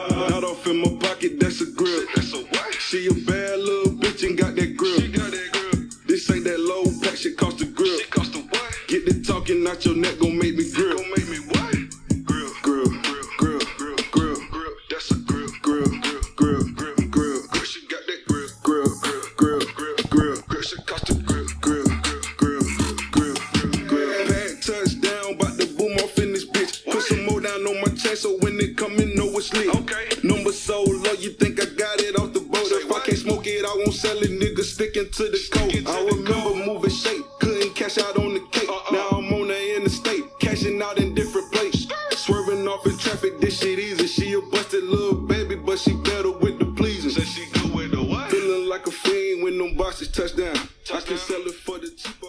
Not off in my pocket, that's a grill. That's a what? She a bad little bitch and got that grill. She got that grill. This ain't that low pack, shit cost a grill. Shit cost a what? Get the talking out your neck, gon' make me grill. Gon' make me what? Grill, grill, grill, grill, grill, grill, grill. That's a grill, grill, grill, grill, grill, grill. Grill, she got that grill, grill, grill, grill, grill, grill. Grill, she cost a grill, grill, grill, grill, grill, grill, grill. Pad touchdown, bout to boom off in this bitch. Put some more down on my chest, so when it come in, know it's lit. Okay. Number so low, you think I got it off the boat. If I can't smoke it, I won't sell it, nigga, sticking to the code. I remember moving shape, couldn't cash out on the cake. Now I'm on the interstate, cashing out in different places. Swerving off in traffic, this shit easy. She a busted little baby, but she better with the pleasing. Said she good with the what? Feeling like a fiend when them boxes touchdown. I can sell it for the cheapo.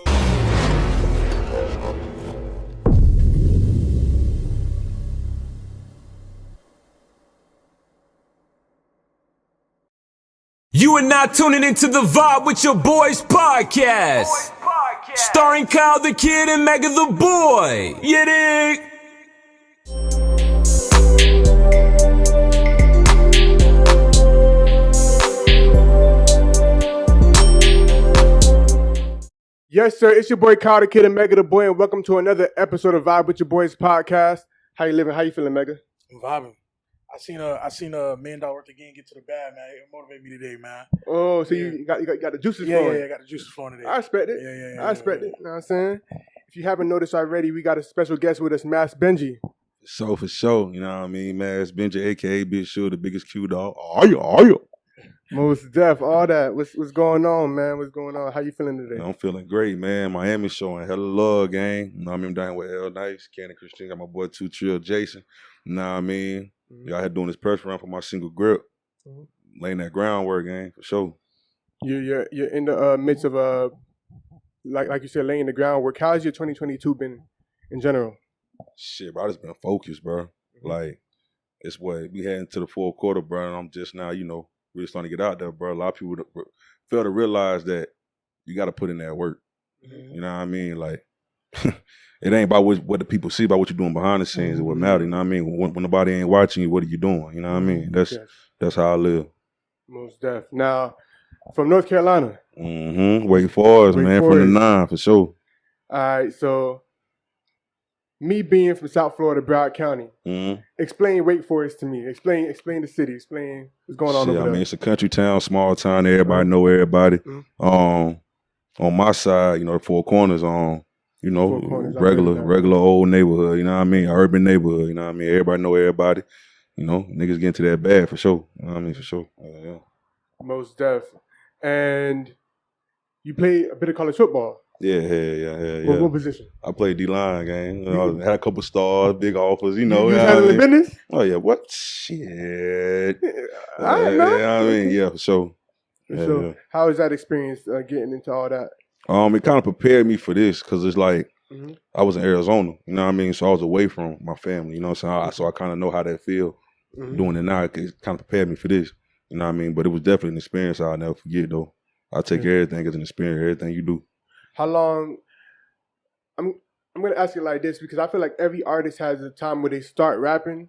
You are now tuning into The Vibe with Your Boys podcast. Starring Kyle the Kid and Mega the Boy. You dig? Yes, sir. It's your boy Kyle the Kid and Mega the Boy, and welcome to another episode of Vibe with Your Boys podcast. How you living? How you feeling, Mega? I'm vibing. I seen a $1 million worth of game get to the bag, man. It motivated me today, man. Oh, so you got the juices flowing. Yeah, I got the juices flowing today. I expect it. I expect it. You know what I'm saying? If you haven't noticed already, we got a special guest with us, Mass Benji. So for sure, you know what I mean, man. It's Benji, aka Big Sure, the biggest Q dog. Are you? Most def, all that. What's going on, man? What's going on? How you feeling today? I'm feeling great, man. Miami showing hella love, gang. You know what I mean? I'm down with L Nice, Candy Christine, got my boy 2 Trill Jason. You know what I mean? Y'all had doing this press run for my single grip. Laying that groundwork, gang, for sure. You're in the midst of like you said, laying the groundwork. How's your 2022 been in general? Shit, bro, I just been focused, bro. Like, it's what we heading to the fourth quarter, bro, and I'm just now, you know, really starting to get out there, bro. A lot of people fail to realize that you got to put in that work. You know what I mean? Like, it ain't about what the people see, about what you're doing behind the scenes is what matters. You know what I mean? When nobody ain't watching you, what are you doing? You know what I mean? That's how I live. Most def. Now, from North Carolina. Wake Forest, man, from the 9, for sure. All right, so me being from South Florida, Broward County, explain Wake Forest to me. Explain the city. Explain what's going on over there. I mean, it's a country town, small town. Everybody know everybody. On my side, you know, the Four Corners, you know, regular old neighborhood, you know what I mean? Urban neighborhood, you know what I mean? Everybody know everybody. You know, niggas get into that bag for sure. You know what I mean? For sure. Yeah. Most def. And you play a bit of college football. Yeah. What position? I played D-line, gang. You know, had a couple stars, big offers, you know. You handling business? Oh, yeah. What? Shit. I know. Yeah, I mean, yeah, for sure. So, how was that experience getting into all that? It kind of prepared me for this because it's like I was in Arizona, you know what I mean? So I was away from my family, you know what I'm saying? So I kind of know how that feel doing it now. It kind of prepared me for this, you know what I mean? But it was definitely an experience I'll never forget, though. I take everything as an experience, everything you do. How long? I'm going to ask you like this because I feel like every artist has a time where they start rapping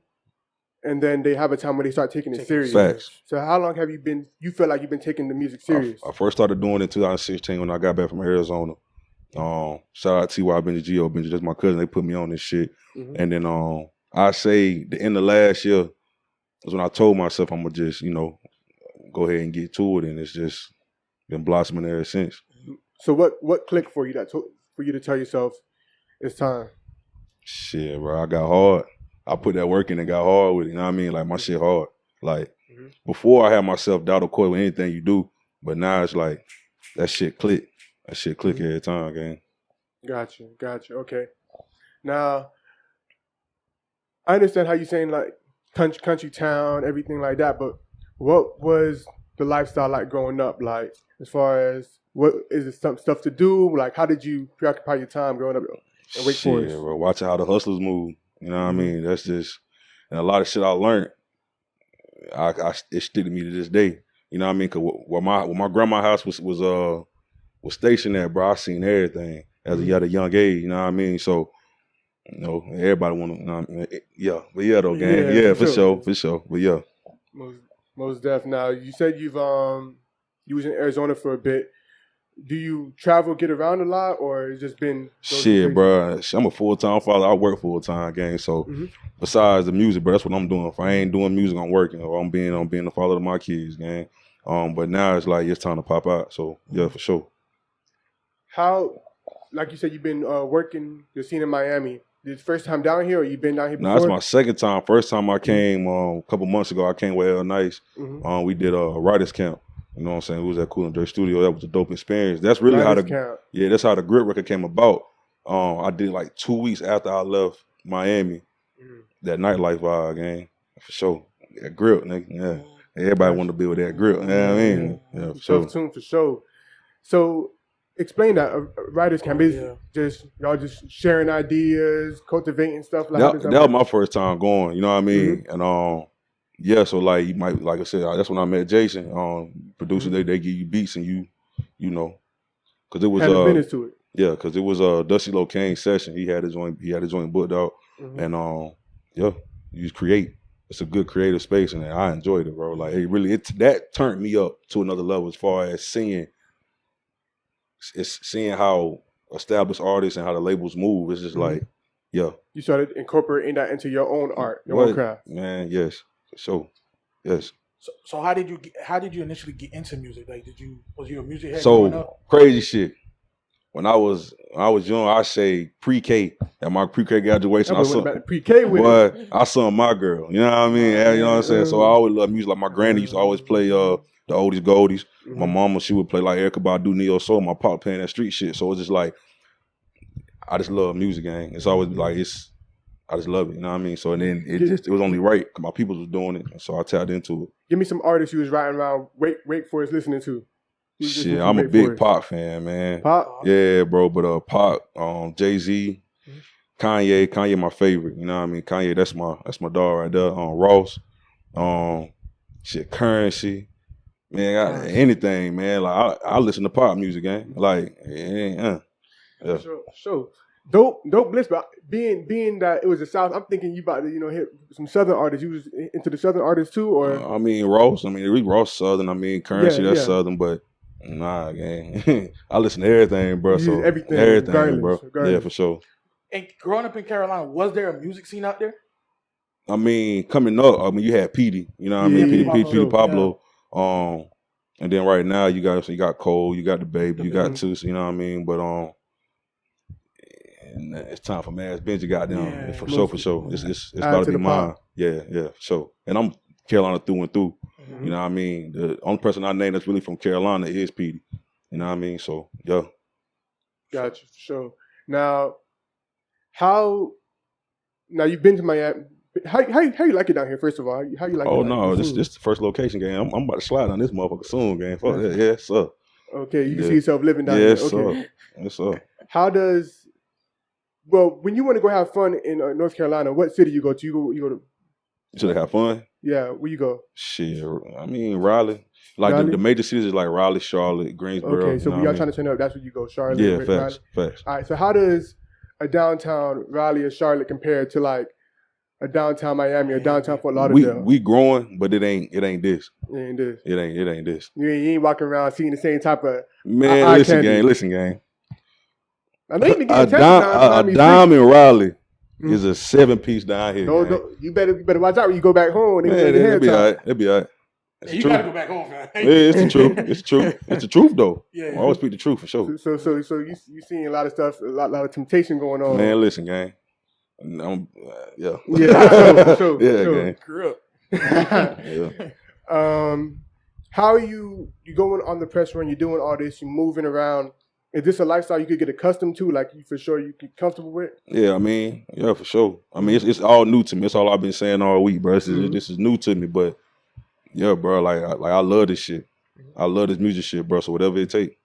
and then they have a time where they start taking it serious. Facts. So how long have you feel like you've been taking the music serious? I first started doing it in 2016 when I got back from Arizona. Shout out T.Y. Benji, that's my cousin. They put me on this shit. And then I say the end of last year was when I told myself I'm going to just, you know, go ahead and get to it. And it's just been blossoming ever since. So what clicked for you for you to tell yourself it's time? Shit, bro, I got hard. I put that work in and got hard with it, you know what I mean? Like, my shit hard. Like, before I had my self-doubt, of course, with anything you do, but now it's like, that shit click. That shit click every time, gang. Gotcha. Okay. Now, I understand how you're saying, like, country town, everything like that, but what was the lifestyle like growing up? Like, as far as, what is it some stuff to do? Like, how did you preoccupy your time growing up in Wake Forest? Shit, bro, watching how the hustlers move. You know what I mean? That's just, and a lot of shit I learned, it stick to me to this day. You know what I mean? Cause where my grandma's house was stationed at, bro, I seen everything at a young age. You know what I mean? So, you know, everybody want to, yeah. But yeah, though, gang. Yeah, for sure. But yeah. Most def. Now you said you was in Arizona for a bit. Do you travel, get around a lot, or it's just been shit, bro? I'm a full-time father. I work full-time, gang. So besides the music, bro, that's what I'm doing. If I ain't doing music, I'm working, or I'm being the father of my kids, gang. But now it's like it's time to pop out. So yeah, for sure. How, like you said, you've been working the scene in Miami. This first time down here, or you been down here before? No, that's my second time. First time I came a couple months ago. I came with El Nice. We did a writers camp. You know what I'm saying? It was at Cool and Dirt Studio. That was a dope experience. That's really that's how the Grit record came about. I did like 2 weeks after I left Miami. That nightlife vibe, gang. For sure. That grip, nigga. Yeah. Everybody wanted to be with that grip. You know what I mean? Yeah, for sure. Tune for sure. So explain that. Writers camp is just y'all just sharing ideas, cultivating stuff like that. That was my first time going. You know what I mean? And yeah, so like you might, like I said, that's when I met Jason. Producers, they give you beats and you know, because it was business to it. Yeah, because it was Dusty Locane's session. He had his joint booked out, and yeah, you just create. It's a good creative space, and I enjoyed it, bro. Like that turned me up to another level as far as seeing how established artists and how the labels move. It's just like, yeah. You started incorporating that into your own art, your own craft. Man, yes. So, yes. So how did you initially get into music? Like, was you a music head? So crazy shit. When I was young, I say pre-K at my pre-K graduation. I sung My Girl. You know what I mean? You know what I'm saying? So I always love music. Like my granny used to always play the oldies goldies. My mama, she would play like Erykah Badu, Neo Soul. My pop playing that street shit. So it's just like I just love music, gang. It's always like I just love it, you know what I mean? So and then it was only right because my people was doing it, and so I tapped into it. Give me some artists you was riding around Wake Forest listening to. Shit, I'm a big Pop fan, man. Pop? Yeah, bro, but Pop, Jay-Z, Kanye my favorite, you know what I mean? Kanye, that's my dog right there. Ross, Currency. Man, anything, man. Like I listen to pop music, gang. Like, yeah. Sure. Dope Bliss, but being that it was the South, I'm thinking you about to, hit some Southern artists. You was into the Southern artists too, or? I mean, Ross. I mean, Ross Southern. I mean, Currency, that's Southern, but nah, gang. I listen to everything, bro. So everything, bro. Yeah, for sure. And growing up in Carolina, was there a music scene out there? I mean, coming up, you had Petey. You know what I mean? Petey Pablo. Yeah. And then right now you got Cole, you got the Baby, you got Toos. You know what I mean? But and it's time for Mass Benji, goddamn, for sure. It's about to be mine. Pop. Yeah, for sure. And I'm Carolina through and through. You know what I mean? The only person I name that's really from Carolina is Petey. You know what I mean? So yeah. Gotcha, for sure. Now you've been to Miami. How you like it down here? First of all, how you like it? Oh no, this the first location, game. I'm about to slide on this motherfucker soon, game. Fuck that, yeah, sir. Okay, you can see yourself living down here. Okay, yes, sir. When you want to go have fun in North Carolina, what city you go to? You go to. Should they have fun? Yeah, where you go? Shit, I mean Raleigh. Like Raleigh? The major cities is like Raleigh, Charlotte, Greensboro. Okay, so when y'all trying to turn up, that's where you go, Charlotte. Yeah, facts. All right, so how does a downtown Raleigh or Charlotte compare to like a downtown Miami or downtown Fort Lauderdale? We growing, but it ain't this. It ain't this. It ain't this. You ain't walking around seeing the same type of man. Listen, gang. I know you been getting a dime in Raleigh is a 7-piece down here. You better watch out when you go back home. It'll be all right. It'll be all right. You gotta go back home, man. Yeah, it's the truth. It's the truth, though. Yeah. I always speak the truth for sure. So you seeing a lot of stuff, a lot of temptation going on. Man, listen, gang. Yeah. Yeah, sure. Gang. Grew up. Yeah. How are you going on the press run? You're doing all this. You're moving around. Is this a lifestyle you could get accustomed to? Like you for sure you get comfortable with? Yeah, I mean, yeah, for sure. I mean, it's all new to me. It's all I've been saying all week, bro. This is new to me, but yeah, bro. Like I love this shit. I love this music shit, bro. So whatever it take.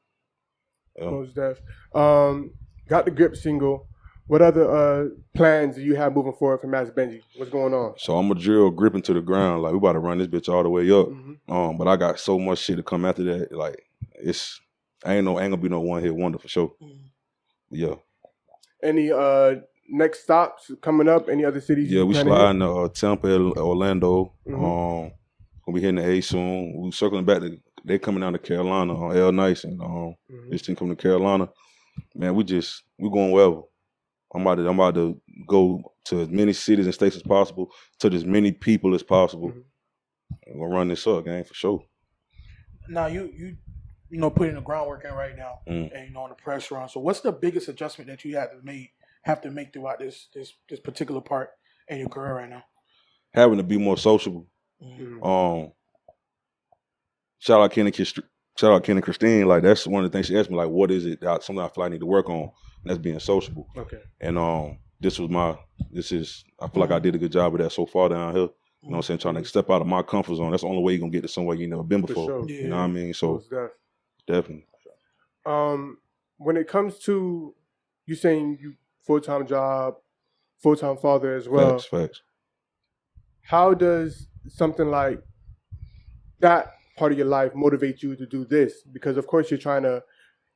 Yeah. Most def. Got the Grip single. What other plans do you have moving forward for Master Benji? What's going on? So I'm gonna drill Grip into the ground. Like we about to run this bitch all the way up. But I got so much shit to come after that. Like ain't gonna be no one hit wonder for sure. Yeah. Any next stops coming up? Any other cities? Yeah, we sliding to Tampa, Orlando. gonna be hitting the A soon. We circling back to they coming down to Carolina on L Nice and this team coming to Carolina. Man, we going well. I'm about to go to as many cities and states as possible, to as many people as possible. I'm gonna run this up, gang, for sure. Now you putting the groundwork in right now, and on the press run. So what's the biggest adjustment that you have to make throughout this particular part in your career right now? Having to be more sociable. Shout out Ken and Christine. Like, that's one of the things she asked me. Like, what is it? Something I feel I need to work on. And that's being sociable. Okay. And I feel like I did a good job of that so far down here. You know what I'm saying? Trying to step out of my comfort zone. That's the only way you're gonna get to somewhere you never been before. Sure. Yeah. You know what I mean? So definitely. When it comes to you saying you full-time job, full-time father as well. Facts. How does something like that part of your life motivate you to do this? Because of course you're trying to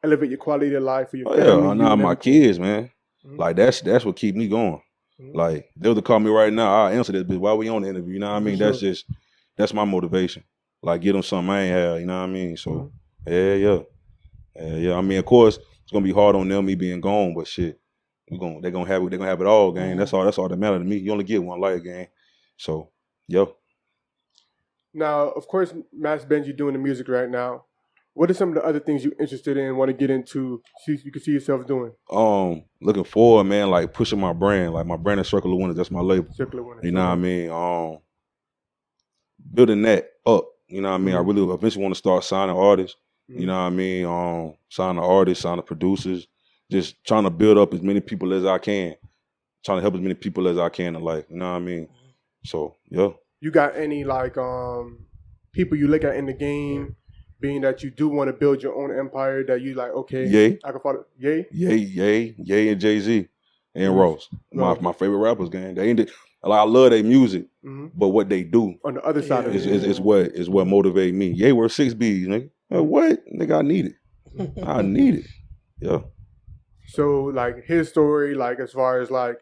elevate your quality of life for your family. Yeah, nah, my kids, man. Like that's what keep me going. Like they'll call me right now, I'll answer this bitch while we on the interview. You know what I mean? Sure. That's my motivation. Like get them something I ain't have. You know what I mean? So yeah. I mean, of course it's gonna be hard on them me being gone, but shit, they're gonna have it all, gang. That's all that matters to me. You only get one life, gang. So Now, of course, Mass Benji doing the music right now. What are some of the other things you're interested in, want to get into, you can see yourself doing? Looking forward, man, like pushing my brand. Like my brand is Circle of Winners. That's my label. Circle of Winners. You know what I mean? Building that up. You know what I mean? I really eventually want to start signing artists. You know what I mean? Signing artists, signing producers. Just trying to build up as many people as I can. Trying to help as many people as I can in life. You know what I mean? So, yeah. You got any, like, people you look at in the game, being that you do want to build your own empire, that you like, okay, Ye. I can follow Ye? Ye and Jay-Z and Ross. My favorite rappers, gang. They ain't I love their music, but what they do on the other side of it is what motivate me. Ye were 6 B's, nigga. Like, what? Nigga, I need it. I need it. Yeah. So, like, his story, like, as far as, like,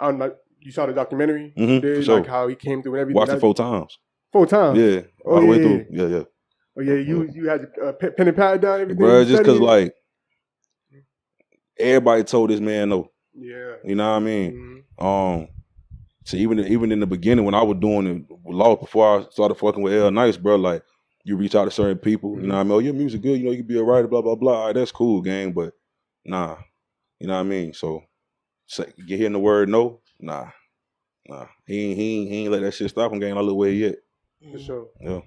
I don't know, you saw the documentary? Like, how he came through and everything? Watched it 4 times. 4 times? Yeah. All the way through. Yeah. Oh, yeah, you had your pen and pad down, everything? Bro, just because, like, everybody told this man no. Yeah. You know what I mean? So even in the beginning, when I was doing it law before I started fucking with L Nice, bro, like, you reach out to certain people, you know what I mean? Oh, your music good, you can be a writer, blah, blah, blah. All right, that's cool, gang, but nah. You know what I mean? So get hearing the word no, nah. He ain't let that shit stop him, gang, all the way yet. For sure. Yeah.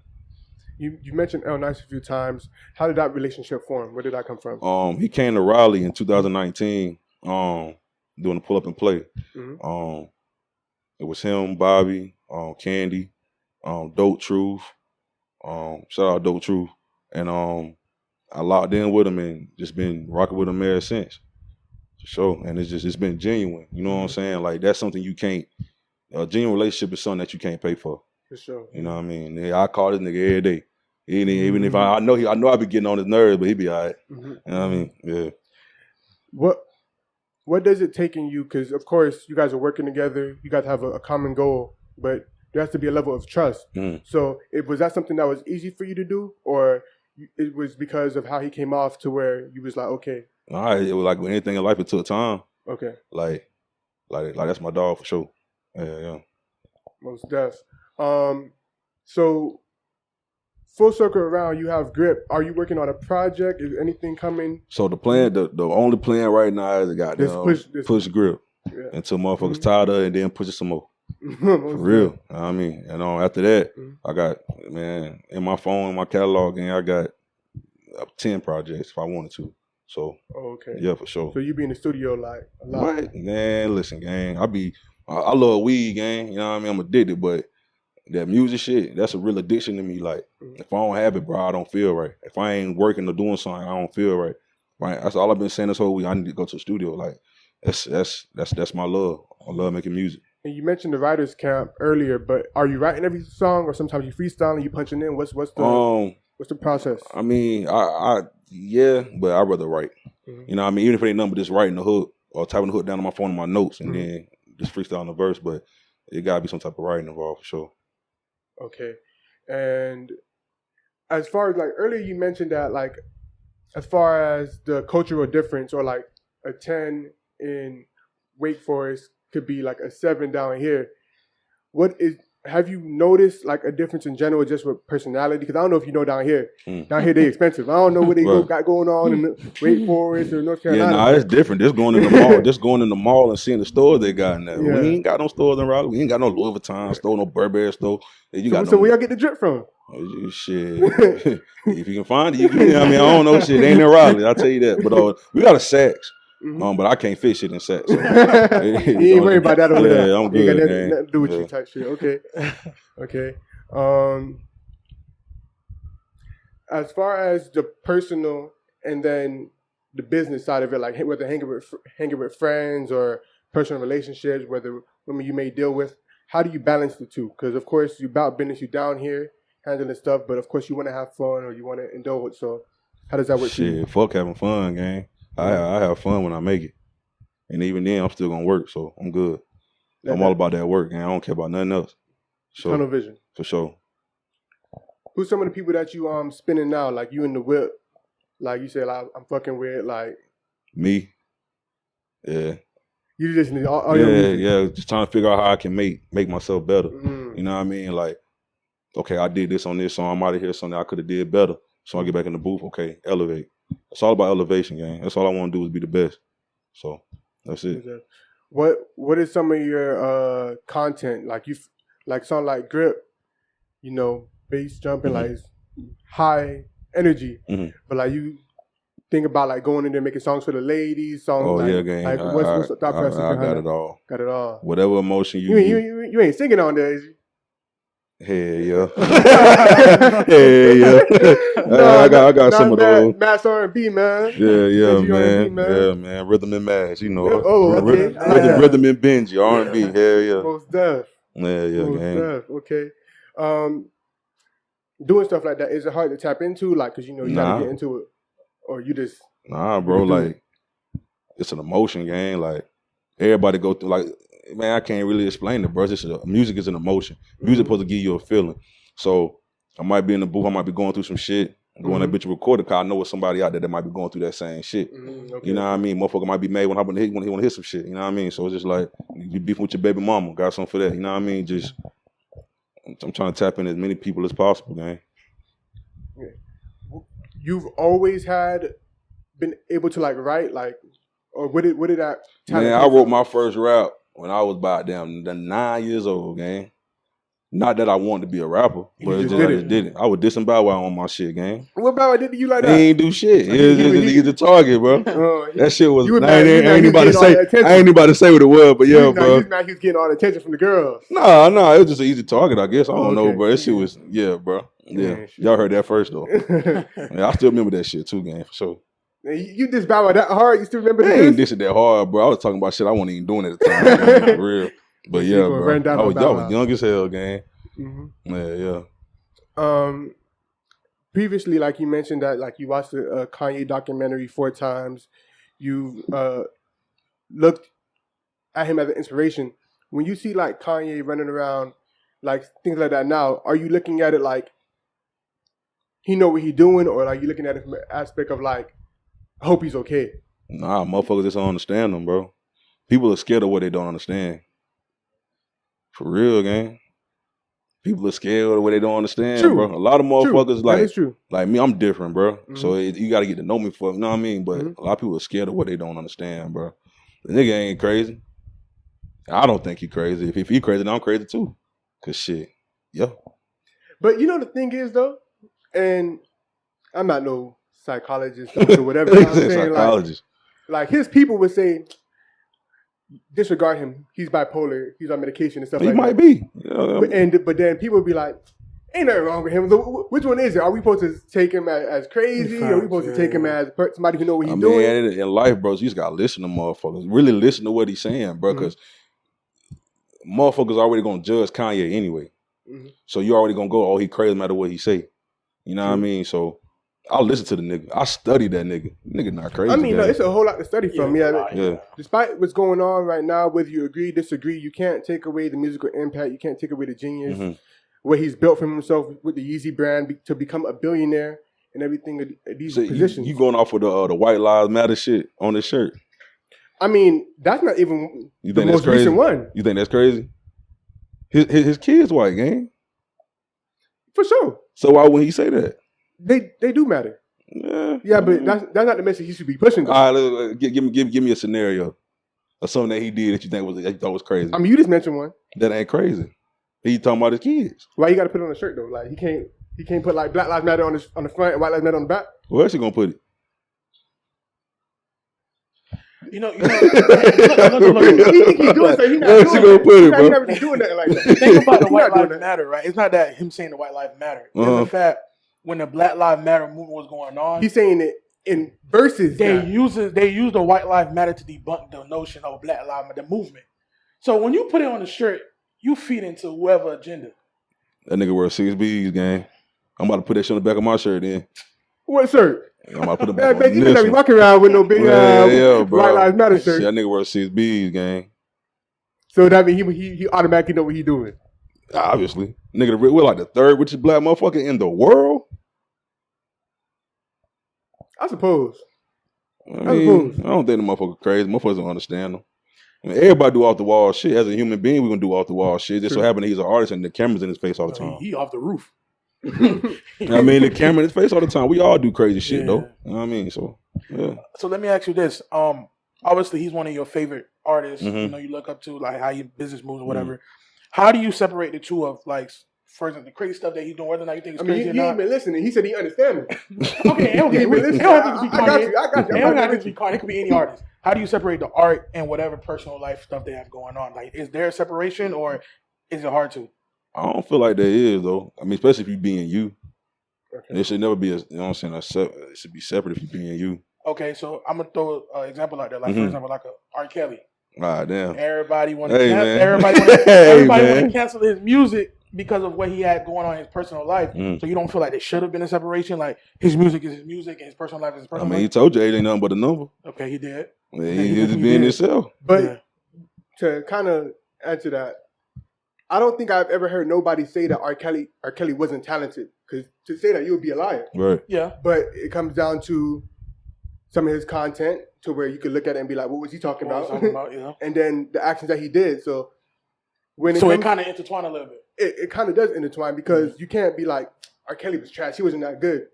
You mentioned L Nice a few times. How did that relationship form? Where did that come from? He came to Raleigh in 2019, doing a pull up and play. It was him, Bobby, Candy, Dope Truth. Shout out Dope Truth. And I locked in with him and just been rocking with him ever since. For sure. And it's been genuine. You know what I'm saying? Like, that's something you can't, a genuine relationship is something that you can't pay for. For sure. You know what I mean? I call this nigga every day. Even if I know I be getting on his nerves, but he be all right. You know what I mean? Yeah. What does it take in you? Because, of course, you guys are working together. You guys have a common goal, but there has to be a level of trust. So was that something that was easy for you to do? Or it was because of how he came off to where you was like, okay? All right, it was like with anything in life, it took time. Okay. Like that's my dog for sure. Yeah. Most def. So full circle around, you have Grip. Are you working on a project? Is anything coming? So the plan, the only plan right now is push Grip until motherfuckers tired of it and then push it some more. For real. I mean, and after that, I got, man, in my phone, in my catalog, and I got 10 projects if I wanted to. So, okay. Yeah, for sure. So you be in the studio like a lot? Right. Man, listen, gang. I love weed, gang. You know what I mean? I'm addicted, but that music shit, that's a real addiction to me. Like, if I don't have it, bro, I don't feel right. If I ain't working or doing something, I don't feel right. Right. That's all I've been saying this whole week. I need to go to the studio. Like, that's my love. I love making music. And you mentioned the writers camp earlier, but are you writing every song, or sometimes you freestyling, you punching in? What's the process? I mean, yeah, but I'd rather write. You know what I mean? Even if it ain't nothing but just writing the hook or typing the hook down on my phone in my notes and then just freestyling the verse, but it gotta be some type of writing involved for sure. Okay. And as far as like earlier, you mentioned that like as far as the cultural difference, or like a 10 in Wake Forest could be like a 7 down here. Have you noticed like a difference in general just with personality? Because I don't know if you know down here. Down here they expensive. I don't know what they got going on in Wake Forest or North Carolina. Yeah, nah, it's different. Just going in the mall, and seeing the stores they got in there. Yeah. We ain't got no stores in Raleigh. We ain't got no Louis Vuitton store, no Burberry store. So where y'all get the drip from? Shit. If you can find it, you can. I mean, I don't know shit. It ain't in Raleigh, I'll tell you that. But we got a Saks. But I can't fit shit in Saks. So. You ain't worried about that over there. Yeah, I'm good. Ain't got nothing to do with you type shit. Okay. Okay. As far as the personal and then the business side of it, like whether hanging with friends or personal relationships, whether women you may deal with, how do you balance the two? Because of course you about business, you down here handling stuff, but of course you want to have fun or you want to indulge. So how does that work? Shit, fuck having fun, gang. I have fun when I make it, and even then I'm still gonna work, so I'm good. I'm all about that work, and I don't care about nothing else. So, tunnel vision for sure. Who's some of the people that you spinning now? Like you in the whip, like you said, like, I'm fucking with like me. Yeah. You just need all your music. Yeah. Just trying to figure out how I can make myself better. You know what I mean? Like, okay, I did this on this song. I'm out of here. Something I could have did better. So I get back in the booth. Okay, elevate. It's all about elevation, gang. That's all I want to do is be the best. So that's it. What is some of your content like? Something like Grip, you know, bass jumping, like high energy, but like you think about like going in there making songs for the ladies, songs. Oh like, yeah, gang. Like what's the thought process behind got it? It all. Got it all. Whatever emotion you ain't singing on there, is you? Hell yeah. Hell yeah. I got some of those. Mass R&B, man. Yeah, man. Yeah, man. Rhythm and mash, you know. Oh, okay. Rhythm and Benji, R&B. Hell yeah. Most def. Yeah, Most gang. def. Okay. Doing stuff like that, is it hard to tap into? Like, because, you know, you got to get into it. Or you just... Nah, bro, like, it's an emotion, gang. Like, everybody go through, like... Man, I can't really explain it, bro. Music is an emotion. Music supposed to give you a feeling. So I might be in the booth, I might be going through some shit. Going that bitch recording, cause I know it's somebody out there that might be going through that same shit. Okay. You know what I mean? Motherfucker might be mad when he want to hear some shit. You know what I mean? So it's just like you beefing with your baby mama. Got something for that. You know what I mean? Just I'm trying to tap in as many people as possible, man. You've always been able to like write, like, or what did that? Man, I wrote my first rap when I was about 9 years old, gang. Not that I wanted to be a rapper, but I just did it. I was dissing Bow Wow on my shit, gang. What Bow Wow did to you like that? He ain't do shit. He's a target, bro. That shit was. I ain't anybody to say what it was, but yeah, bro. He was getting all the attention from the girls. Nah, it was just an easy target, I guess. I don't know, bro. That shit was, bro. Yeah, y'all heard that first though. I still remember that shit too, gang, for sure. You diss Bow Wow that hard? You still remember that? I ain't dissing that hard, bro. I was talking about shit I wasn't even doing at the time, man, for real. But yeah, bro. I was young as hell, gang. Yeah. Previously, like you mentioned that, like you watched the Kanye documentary 4 times. You looked at him as an inspiration. When you see like Kanye running around, like things like that now, are you looking at it like he know what he doing, or like you looking at it from an aspect of like, I hope he's okay? Nah, motherfuckers just don't understand them, bro. People are scared of what they don't understand. For real, gang. People are scared of what they don't understand, bro. A lot of motherfuckers like me, I'm different, bro. So you got to get to know me for, you know what I mean? But a lot of people are scared of what they don't understand, bro. The nigga ain't crazy. I don't think he crazy. If he crazy, then I'm crazy too. Cause shit, yeah. But you know the thing is though, and I'm not no psychologist or whatever. I'm saying, psychologist. Like his people would say, disregard him. He's bipolar. He's on medication and stuff like that. He might be. But then people would be like, ain't nothing wrong with him. So which one is it? Are we supposed to take him as crazy? Or are we supposed to take him as somebody who know what he's doing? In life, bro, you just got to listen to motherfuckers. Really listen to what he's saying, bro, because motherfuckers already going to judge Kanye anyway. So you already going to go, oh, he crazy no matter what he say. You know what I mean? So I'll listen to the nigga. I study that nigga. Nigga not crazy. I mean, no, it's a whole lot to study from. Yeah. Despite what's going on right now, whether you agree, disagree, you can't take away the musical impact. You can't take away the genius. what he's built for himself with the Yeezy brand to become a billionaire and everything at these So positions. you going off of the White Lives Matter shit on this shirt? I mean, that's not even You the think that's most crazy? recent one. You think that's crazy? His kid's white, gang. For sure. So why would he say that? They do matter. Yeah, but that's not the message he should be pushing. Though. All right, give me a scenario of something that he did that you thought was crazy. I mean, you just mentioned one. That ain't crazy. He talking about his kids. Why you got to put it on a shirt though? Like he can't put like Black Lives Matter on the front and White Lives Matter on the back. Where else he gonna put it? Look. He think he's doing something. He's not Where doing else he gonna put it, He's bro? not really doing nothing like that. Think about the He's White not doing Lives that. Matter, right? It's not that him saying the White Lives Matter. It's Uh-huh. the fact when the Black Lives Matter movement was going on, He's saying it in verses. they now. use the White Lives Matter to debunk the notion of Black Lives Matter, the movement. So when you put it on the shirt, you feed into whoever agenda. That nigga wears 6Bs, gang. I'm about to put that shit on the back of my shirt then. What shirt? I'm about to put it Man, back on you this better be one. walking around with no big Yeah, bro. White Lives Matter shirt. Shit, that nigga wears 6Bs, gang. So that means he automatically know what he doing. Obviously. Nigga, we're like the third richest black motherfucker in the world. I suppose. I don't think the motherfucker crazy. Motherfuckers don't understand them. I mean, everybody do off the wall shit. As a human being, we gonna do off the wall shit. Just so happen that he's an artist and the camera's in his face all the time. He off the roof. I mean, the camera in his face all the time. We all do crazy shit Yeah. though. You know what I mean? So yeah. So let me ask you this. Obviously he's one of your favorite artists. Mhm. You know, you look up to like how your business moves or whatever. How do you separate the two of like, for example, the crazy stuff that he's doing, whether or not you think it's I mean, crazy he or ain't not? been listening. He said he understand me. Okay. He ain't been It listening. don't have to be I got you. Kanye. I got you. It don't have to be Kanye. It could be any artist. How do you separate the art and whatever personal life stuff they have going on? Like, is there a separation or is it hard to? I don't feel like there is though. I mean, especially if you being you. Okay. It should never be a, you know what I'm saying, it should be separate if you being you. Okay, so I'm gonna throw an example out there. Like, for Mhm. example, like a R. Kelly. Ah, damn. Everybody want Hey, to man. everybody Hey, want man. to cancel his music because of what he had going on in his personal life. Mm. So you don't feel like there should have been a separation. Like his music is his music and his personal life is his I personal mean, he life. told you it ain't nothing but a number. Okay, he did. Man, he just being himself. But Yeah. to kind of answer that, I don't think I've ever heard nobody say that R. Kelly wasn't talented. Because to say that, you would be a liar. Right. Yeah. But it comes down to some of his content to where you could look at it and be like, what was he talking What I was about? talking about, yeah. And then the actions that he did. So when So it kind of intertwined a little bit. it kind of does intertwine because you can't be like, R. Kelly was trash. He wasn't that good.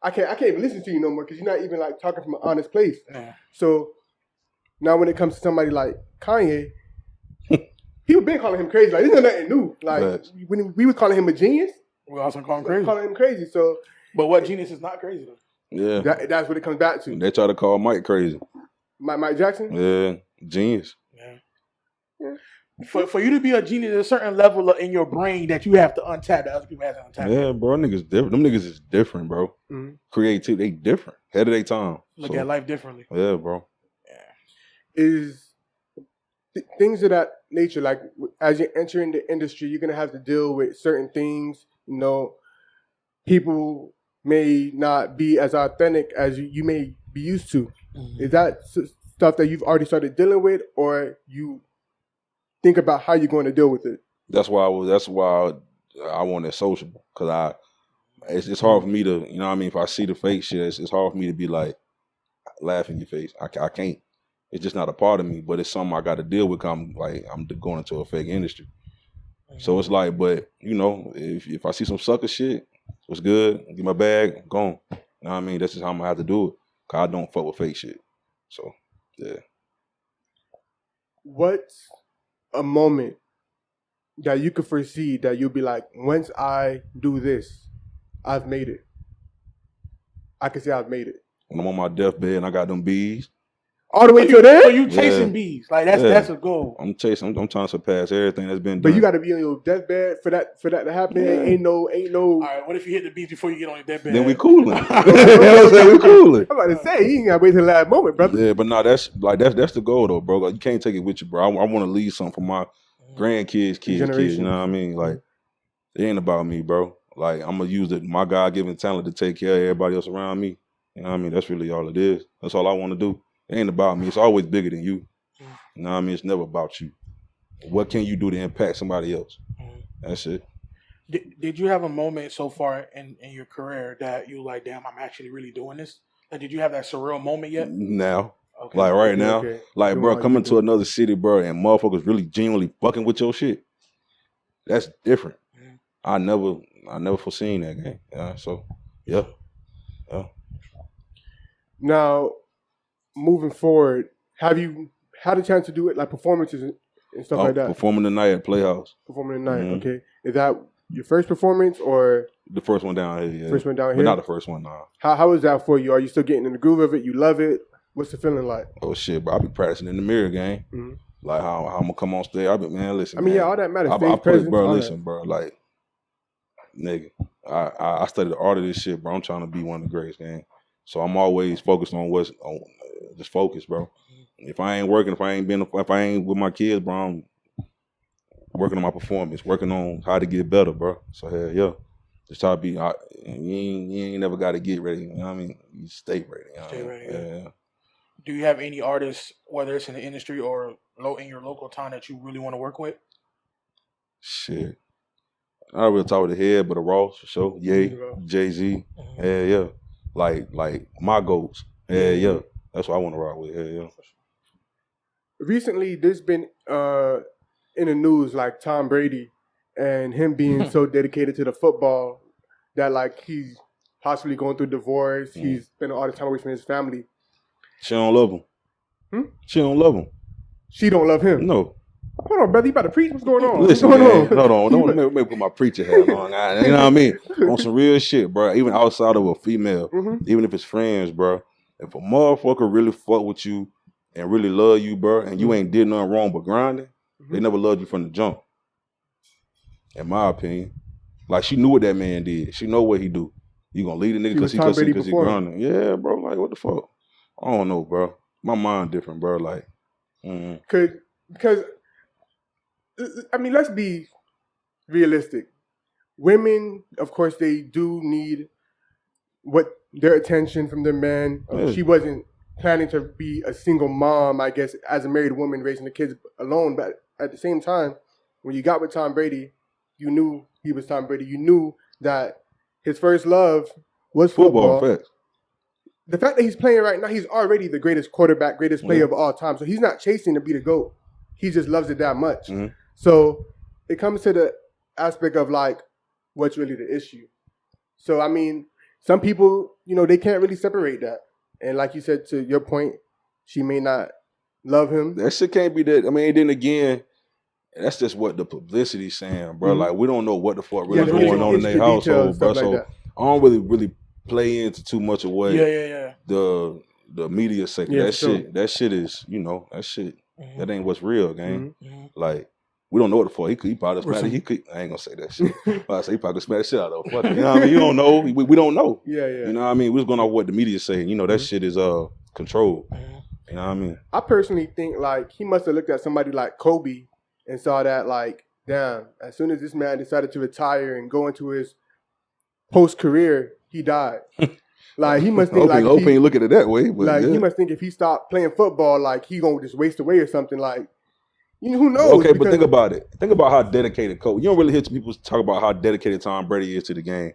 I can't even listen to you no more because you're not even like talking from an honest place. Yeah. So now when it comes to somebody like Kanye, people been calling him crazy. Like this is nothing new. Like Facts. when we was calling him a genius, We also call him we crazy. calling him crazy. So But what genius is not crazy though? Yeah. that's what it comes back to. They try to call Mike crazy. Mike Jackson. Yeah. Genius. Yeah. For you to be a genius, there's a certain level in your brain that you have to untap that other people have to untap. Yeah, bro. Niggas different. Them niggas is different, bro. Mhm. Creative. They different. Head of their time. Look So, at life differently. yeah, bro. Is things of that nature. Like as you're entering the industry, you're gonna have to deal with certain things. You know, people may not be as authentic as you may be used to. Mm-hmm. Is that stuff that you've already started dealing with, or you think about how you're going to deal with it? That's why I wanted sociable. Cause it's hard for me to, you know what I mean? If I see the fake shit, it's hard for me to be like, laugh in your face. I can't. It's just not a part of me, but it's something I got to deal with. 'Cause I'm going into a fake industry. So it's like, but you know, if I see some sucker shit, what's good? Get my bag, gone. You know what I mean? That's just how I'm gonna have to do it. 'Cause I don't fuck with fake shit. So yeah. What's a moment that you could foresee that you'll be like, once I do this, I've made it. I can say I've made it. When I'm on my deathbed and I got them bees, All the way to So there? you chasing Yeah. bees. Like that's Yeah. that's a goal. I'm chasing. I'm trying to surpass everything that's been done. But you got to be on your deathbed for that to happen. Yeah. Ain't no. All right, what if you hit the bees before you get on your deathbed? Then we cooling. You know what I'm saying? We cooling. I'm about to say you ain't got to wait till the last moment, brother. Yeah, but no, that's the goal though, bro. Like, you can't take it with you, bro. I want to leave something for my grandkids, kids. You Generation. know what I mean? Like, it ain't about me, bro. Like, I'm gonna use my God-given talent to take care of everybody else around me. You know what I mean? That's really all it is. That's all I want to do. It ain't about me. It's always bigger than you. You know what I mean? It's never about you. What can you do to impact somebody else? That's it. Did you have a moment so far in your career that you like, damn, I'm actually really doing this? Like, did you have that surreal moment yet? Now. Okay. Like right now, Okay. like Doing bro, what coming you to do. another city, bro, and motherfuckers really genuinely fucking with your shit. That's different. Mhm. I never foreseen that game. Yeah, so yeah. Now, moving forward, have you had a chance to do it like performances and stuff like that? Performing tonight at Playhouse. Performing tonight, Mhm. okay. Is that your first performance or The first one down here, yeah. first one down But here? not the first one, nah. How is that for you? Are you still getting in the groove of it? You love it? What's the feeling like? Oh shit, bro. I be practicing in the mirror game. Mhm. Like how I'm gonna come on stage. I be, man, listen. I mean, man. yeah, all that matters. I Stage put, presence, bro, all listen, bro. Like, nigga, I studied the art of this shit, bro. I'm trying to be one of the greatest, gang. So I'm always focused on just focus, bro. If I ain't working, if I ain't with my kids, bro, I'm working on my performance, working on how to get better, bro. So hell yeah, just try to be. You ain't never got to get ready. You know what I mean? You stay ready. You know Stay what I mean? ready, Yeah. Do you have any artists, whether it's in the industry or in your local town, that you really want to work with? Shit. I don't really talk with the head, but a Ross for sure. Ye, Mhm. Jay-Z. Mhm. Hell yeah. Like my goals. Hell yeah. That's what I want to rock with. Hell yeah. Recently, there's been in the news like Tom Brady and him being so dedicated to the football that like he's possibly going through divorce. He's spending all the time away from his family. She don't love him. She don't love him. She don't love him. No. Hold on, brother. You about to preach? What's going on? Listen, What's going man. on? Hold on. Don't let me put my preacher hat on. You know what I mean? On some real shit, bro. Even outside of a female, even if it's friends, bro. If a motherfucker really fuck with you and really love you, bro, and you ain't did nothing wrong but grinding, they never loved you from the jump. In my opinion. Like, she knew what that man did. She know what he do. You gonna leave the nigga because he grinding. Yeah, bro. Like, what the fuck? I don't know, bro. My mind different, bro. Like, because I mean, let's be realistic. Women, of course, they do need their attention from their men. She wasn't planning to be a single mom, I guess, as a married woman raising the kids alone. But at the same time, when you got with Tom Brady, you knew he was Tom Brady. You knew that his first love was football. Facts. The fact that he's playing right now, he's already the greatest quarterback, greatest player of all time. So he's not chasing to be the GOAT. He just loves it that much. So it comes to the aspect of like, what's really the issue? So, I mean, some people, they can't really separate that. And like you said, to your point, she may not love him. That shit can't be that. I mean, then again, that's just what the publicity's saying, bro. Like, we don't know what the fuck really going on in their household, bro. So I don't really play into too much of what the media say. That shit is, that shit, that ain't what's real, gang. Like, we don't know what the fuck. He probably smack it. I ain't gonna say that shit. I say he probably smack the shit out of fuck. You know what I mean? You don't know. We don't know. Yeah. You know what I mean? We're just going off what the media saying. That shit is controlled. You know what I mean? I personally think like he must have looked at somebody like Kobe and saw that like, damn, as soon as this man decided to retire and go into his post-career, he died. Like, he must think Hope he ain't look at it that way. But like, he must think if he stopped playing football, like, he gonna just waste away or something. Like, who knows? Okay, but think about it. Think about how dedicated Kobe. You don't really hear people talk about how dedicated Tom Brady is to the game.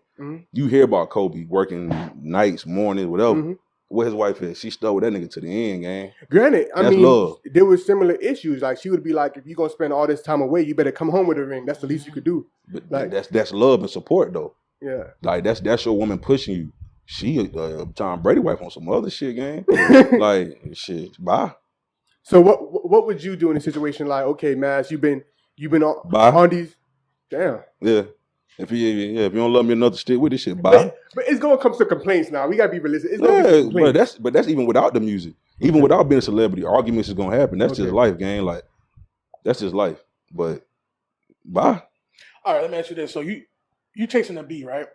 You hear about Kobe working nights, mornings, whatever. Where his wife is, she stuck with that nigga to the end, gang. Granted, I mean, love. There was similar issues. Like, she would be like, if you're gonna spend all this time away, you better come home with a ring. That's the least you could do. But like, that's love and support, though. Yeah. Like, that's your woman pushing you. She Tom Brady wife on some other shit, gang. Like, shit, bye. So what would you do in a situation like, okay, Mass, you've been on these, damn. Yeah. If you don't love me enough to stick with this shit, bye. But it's gonna come to complaints now. We gotta be realistic. It's gonna be complaints. But that's even without the music. Even without being a celebrity, arguments is gonna happen. That's just life, gang. Like, that's just life. But bye. All right, let me ask you this. So you chasing the B, right?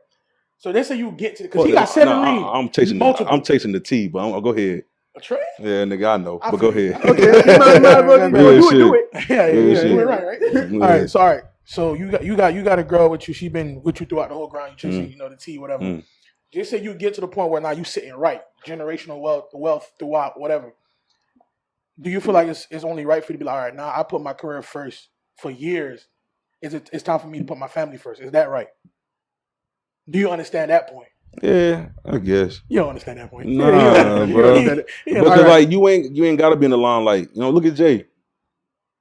So they say you get to because he got 7 rings. I'm chasing the T, but I'll go ahead. A trade? Yeah, nigga, I know. But go ahead. Okay, do it. Yeah, you were right? All right, sorry. So you got a girl with you. She been with you throughout the whole grind. You chasing, the T, whatever. Just say you get to the point where now you sitting right, generational wealth throughout, whatever. Do you feel like it's only right for you to be like, all right, now I put my career first for years, it's time for me to put my family first. Is that right? Do you understand that point? Yeah, I guess. You don't understand that point. Nah, bro. Yeah, Because right. like you ain't gotta be in the line. Like look at Jay.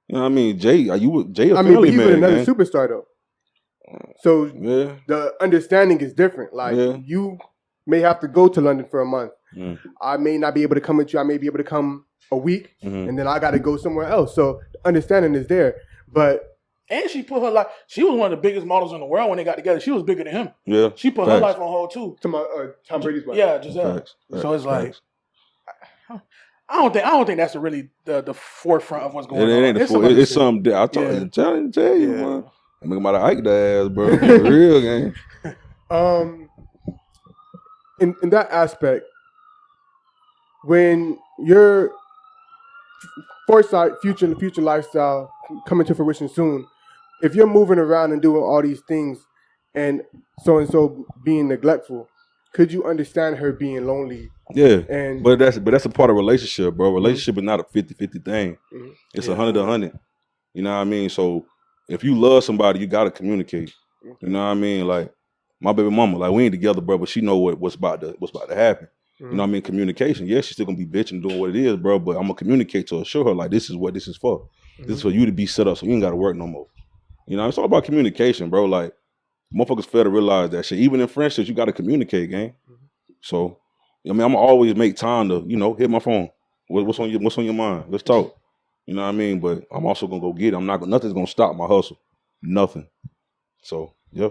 You know what I mean? Jay a I mean, but family he's man, another gang. superstar though. So Yeah. the understanding is different. Like you may have to go to London for a month. I may not be able to come with you. I may be able to come a week, and then I got to go somewhere else. So the understanding is there. And she put her life. She was one of the biggest models in the world when they got together. She was bigger than him. Yeah. She put her life on hold too. To Tom Brady's wife. Yeah, Giselle. Facts. So it's like, I don't think that's really the forefront of what's going on. It ain't it's something that I tell you, man. I'm about to Ike the ass, bro. For real, gang. In that aspect, when your foresight, future lifestyle coming to fruition soon, if you're moving around and doing all these things and so being neglectful, could you understand her being lonely? Yeah, but that's a part of relationship, bro. Relationship is not a 50-50 thing. It's 100-100. You know what I mean? So if you love somebody, you gotta communicate. You know what I mean? Like my baby mama, like we ain't together, bro, but she know what's about to happen. You know what I mean? Communication. Yeah, she's still gonna be bitching doing what it is, bro. But I'm gonna communicate to her, show her like this is what this is for. This is for you to be set up, so you ain't gotta work no more. You know, it's all about communication, bro. Like motherfuckers fail to realize that shit. Even in friendships, you gotta communicate, gang. So I mean, I'm gonna always make time to, hit my phone. What's on your mind? Let's talk. You know what I mean? But I'm also gonna go get it. Nothing's gonna stop my hustle. Nothing. So yeah,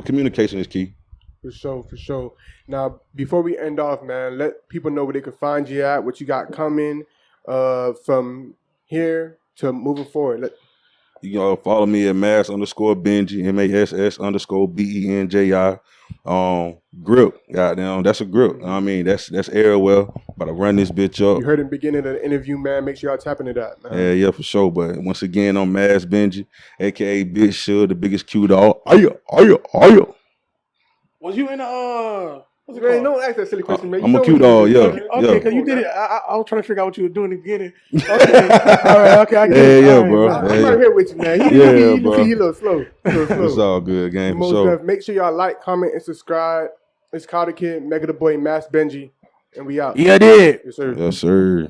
communication is key. For sure. Now, before we end off, man, let people know where they can find you at, what you got coming from here to moving forward. You can follow me at Mass_Benji, MASS_BENJI. Grip, goddamn, that's a grip. I mean, that's Airwell. About to run this bitch up. You heard in the beginning of the interview, man. Make sure y'all tap into that, man. Yeah, for sure. But once again, I'm Mass Benji, aka Big Shug, the biggest Q dog. Are you? Was you in what's it Man, called? don't ask that silly question, man. I'm a Q dog, yeah. Okay, because you did it. I was trying to figure out what you were doing in the beginning. Okay, all right, okay, I get it. Yeah, All right, bro. I'm right here with you, man. He bro. a little slow. It's all good, gang. For sure. Make sure y'all like, comment, and subscribe. It's Carter Kid, Mega the Boy, Mass Benji, and we out. Yeah, I did. Yes, sir. Yes, sir.